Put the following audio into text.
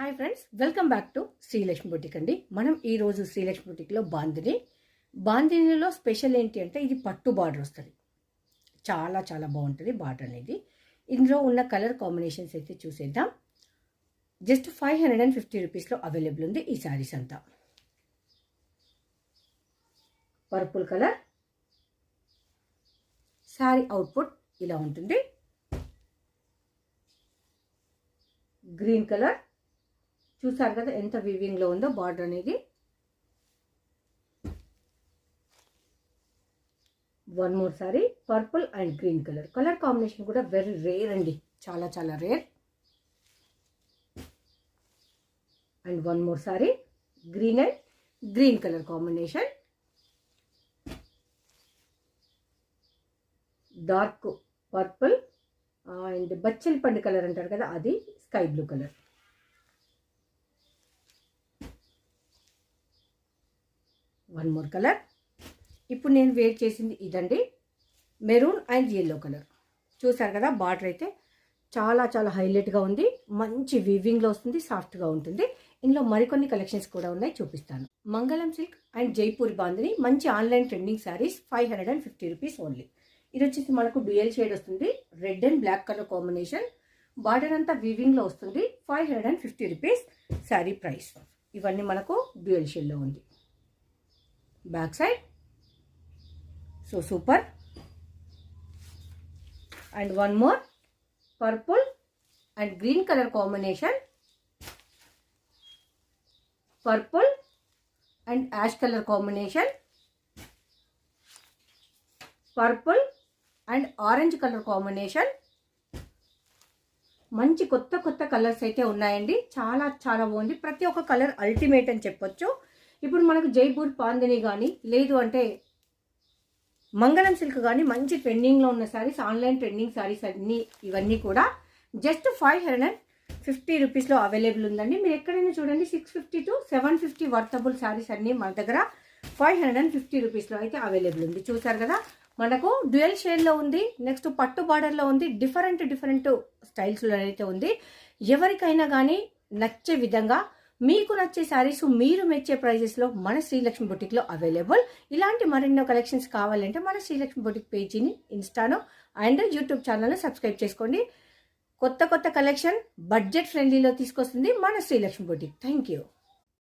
Hi friends, welcome back to Srilakshmi boutique అండి. మనం ఈరోజు శ్రీలక్ష్మి బొటిక్లో బాందినీలో స్పెషల్ ఏంటి అంటే ఇది పట్టు బార్డర్ వస్తుంది. చాలా చాలా బాగుంటుంది బార్డర్ అనేది. ఇందులో ఉన్న కలర్ కాంబినేషన్స్ అయితే చూసేద్దాం. జస్ట్ 550 రూపీస్లో అవైలబుల్ ఉంది ఈ శారీస్ అంతా. పర్పుల్ కలర్ శారీ అవుట్పుట్ ఇలా ఉంటుంది. గ్రీన్ కలర్ చూసారు కదా ఎంత వీవింగ్లో ఉందో బార్డర్ అనేది. One more sorry purple and green colour combination కూడా వెరీ రేర్ అండి, చాలా చాలా rare. And one more sorry green and green colour combination. Dark purple and బచ్చలి పండు కలర్ అంటారు కదా, అది sky blue colour. One more colour. ఇప్పుడు నేను వేర్ చేసింది ఇదండి, మెరూన్ అండ్ ఎల్లో కలర్. చూసారు కదా బార్డర్ అయితే చాలా చాలా హైలైట్గా ఉంది, మంచి వీవింగ్లో వస్తుంది, సాఫ్ట్గా ఉంటుంది. ఇందులో మరికొన్ని కలెక్షన్స్ కూడా ఉన్నాయి, చూపిస్తాను. మంగళం సిల్క్ అండ్ జైపూర్ బాందిని మంచి online trending sarees 550 rupees only. ఇది వచ్చేసి మనకు డ్యూయల్ షేడ్ వస్తుంది, red and black colour combination. Border అంతా వీవింగ్లో వస్తుంది. 550 రూపీస్ శారీ ప్రైస్. ఇవన్నీ మనకు డ్యూయల్ షేడ్లో ఉంది. Back side so super. And one more purple and green colour combination. Purple and ash colour combination. Purple and orange colour combination. మంచి కొత్త కొత్త కలర్స్ అయితే ఉన్నాయండి, చాలా చాలా బాగుంది. ప్రతి ఒక్క కలర్ అల్టిమేట్ అని చెప్పొచ్చు. ఇప్పుడు మనకు జైపూర్ బాందిని కానీ లేదు అంటే మంగళం సిల్క్ కానీ మంచి ట్రెండింగ్లో ఉన్న శారీస్, ఆన్లైన్ ట్రెండింగ్ శారీస్ అన్నీ ఇవన్నీ కూడా జస్ట్ 550 రూపీస్లో అవైలబుల్ ఉందండి. మీరు ఎక్కడైనా చూడండి 650 to 750 వర్తబుల్ శారీస్ అన్నీ మన దగ్గర 550 రూపీస్లో అయితే అవైలబుల్ ఉంది. చూసారు కదా మనకు డ్యూయల్ షేడ్లో ఉంది, నెక్స్ట్ పట్టు బార్డర్లో ఉంది, డిఫరెంట్ స్టైల్స్లో అయితే ఉంది. ఎవరికైనా కానీ నచ్చే విధంగా మీకు నచ్చే శారీస్ మీరు మెచ్చే ప్రైజెస్లో మన శ్రీలక్ష్మి బొటిక్లో అవైలబుల్. ఇలాంటి మరెన్నో కలెక్షన్స్ కావాలంటే మన శ్రీలక్ష్మి బొటిక్ పేజీని ఇన్స్టాను అండ్ యూట్యూబ్ ఛానల్ను సబ్స్క్రైబ్ చేసుకోండి. కొత్త కలెక్షన్ బడ్జెట్ ఫ్రెండ్లీలో తీసుకొస్తుంది మన శ్రీలక్ష్మి బొటిక్. Thank you.